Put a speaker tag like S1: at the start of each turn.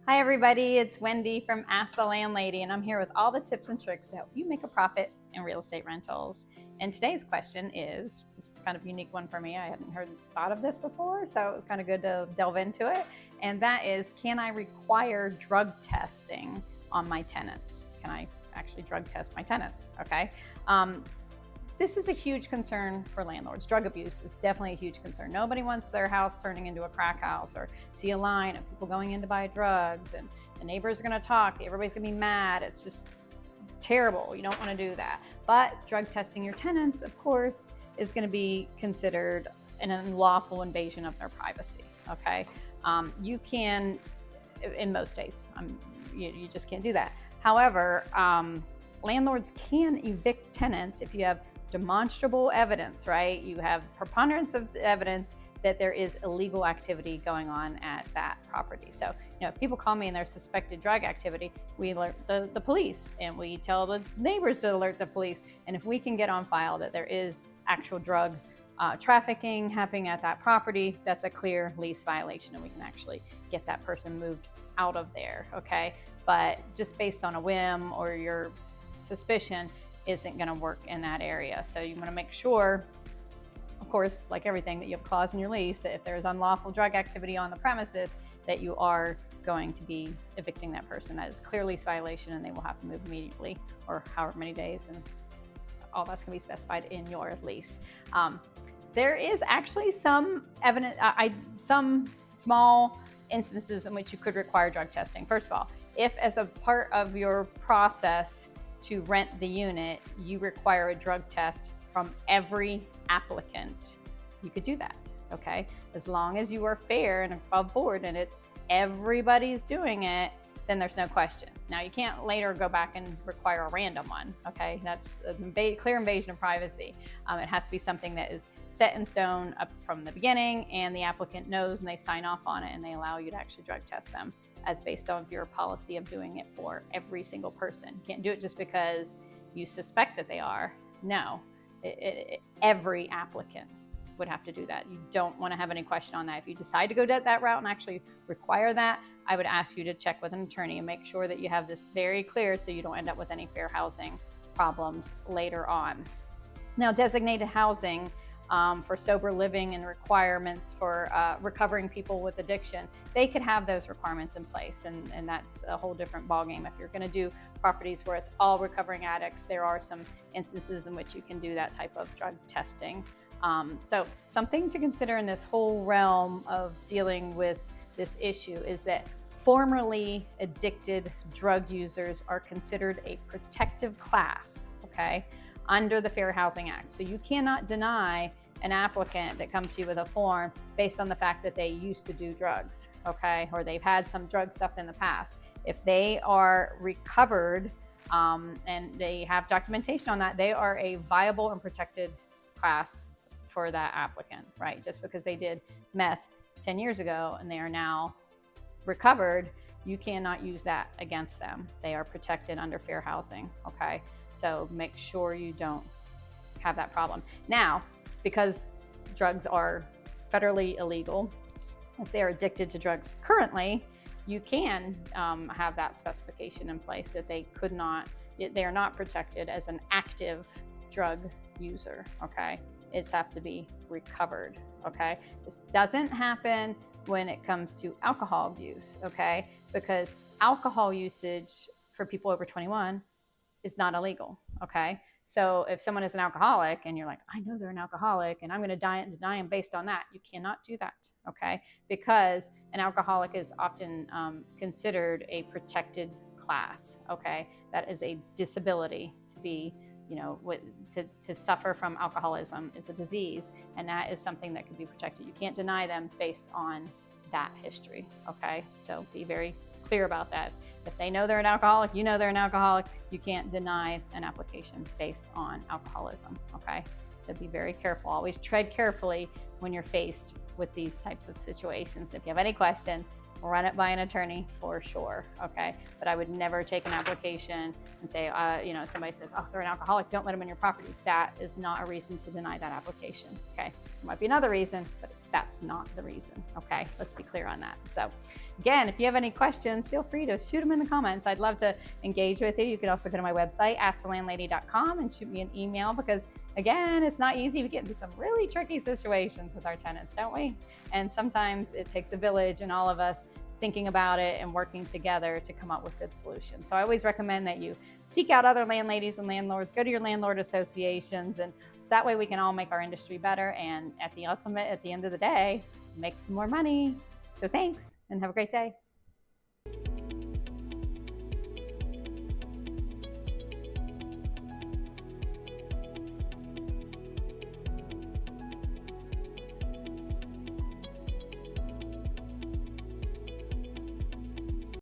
S1: Hi everybody, it's Wendy from Ask the Landlady, and I'm here with all the tips and tricks to help you make a profit in real estate rentals. And today's question is, this is kind of a unique one for me. I hadn't thought of this before, so it was kind of good to delve into it. And that is, can I require drug testing on my tenants? Can I actually drug test my tenants? Okay. This is a huge concern for landlords. Drug abuse is definitely a huge concern. Nobody wants their house turning into a crack house or see a line of people going in to buy drugs and the neighbors are gonna talk, everybody's gonna be mad. It's just terrible. You don't wanna do that. But drug testing your tenants, of course, is gonna be considered an unlawful invasion of their privacy, okay? You can, in most states, you just can't do that. However, landlords can evict tenants if you have demonstrable evidence, right? You have preponderance of evidence that there is illegal activity going on at that property. So, if people call me and there's suspected drug activity, we alert the police and we tell the neighbors to alert the police. And if we can get on file that there is actual drug trafficking happening at that property, that's a clear lease violation and we can actually get that person moved out of there, okay? But just based on a whim or your suspicion isn't going to work in that area. So you want to make sure, of course, like everything, that you have a clause in your lease that if there's unlawful drug activity on the premises, that you are going to be evicting that person. That is a clear lease violation and they will have to move immediately or however many days, and all that's going to be specified in your lease. There is actually some evidence, some small instances in which you could require drug testing. First of all, if as a part of your process to rent the unit, you require a drug test from every applicant, you could do that, okay? As long as you are fair and above board and it's everybody's doing it, then there's no question. Now, you can't later go back and require a random one, okay? That's a clear invasion of privacy. It has to be something that is set in stone up from the beginning and the applicant knows and they sign off on it and they allow you to actually drug test them as based on your policy of doing it for every single person. You can't do it just because you suspect that they are. No, every applicant would have to do that. You don't want to have any question on that. If you decide to go that route and actually require that, I would ask you to check with an attorney and make sure that you have this very clear so you don't end up with any fair housing problems later on. Now, designated housing for sober living and requirements for recovering people with addiction, they could have those requirements in place, and that's a whole different ballgame. If you're going to do properties where it's all recovering addicts, there are some instances in which you can do that type of drug testing. So something to consider in this whole realm of dealing with this issue is that formerly addicted drug users are considered a protective class, okay, under the Fair Housing Act. So you cannot deny an applicant that comes to you with a form based on the fact that they used to do drugs, okay, or they've had some drug stuff in the past. If they are recovered and they have documentation on that, they are a viable and protected class for that applicant, right? Just because they did meth 10 years ago and they are now recovered, you cannot use that against them. They are protected under fair housing, okay? So make sure you don't have that problem. Now, because drugs are federally illegal, if they're addicted to drugs currently, you can have that specification in place that they are not protected as an active drug user, okay? It's have to be recovered, okay? This doesn't happen when it comes to alcohol abuse, okay? Because alcohol usage for people over 21 is not illegal, okay? So if someone is an alcoholic and you're like, I know they're an alcoholic and I'm going to deny them based on that, you cannot do that, okay? Because an alcoholic is often considered a protected class, okay? That is a disability. To be, to suffer from alcoholism is a disease, and that is something that could be protected. You can't deny them based on that history, okay? So be very clear about that. If they know they're an alcoholic, you know they're an alcoholic, you can't deny an application based on alcoholism, okay? So be very careful. Always tread carefully when you're faced with these types of situations. If you have any question, run it by an attorney for sure, okay? But I would never take an application and say, somebody says, oh, they're an alcoholic, don't let them in your property. That is not a reason to deny that application, okay? There might be another reason, but that's not the reason. Okay, let's be clear on that. So again, if you have any questions, feel free to shoot them in the comments. I'd love to engage with you. You can also go to my website, askthelandlady.com, and shoot me an email, because again, it's not easy. We get into some really tricky situations with our tenants, don't we? And sometimes it takes a village and all of us thinking about it and working together to come up with good solutions. So I always recommend that you seek out other landladies and landlords, go to your landlord associations, and so that way we can all make our industry better, and at the end of the day, make some more money. So thanks, and have a great day.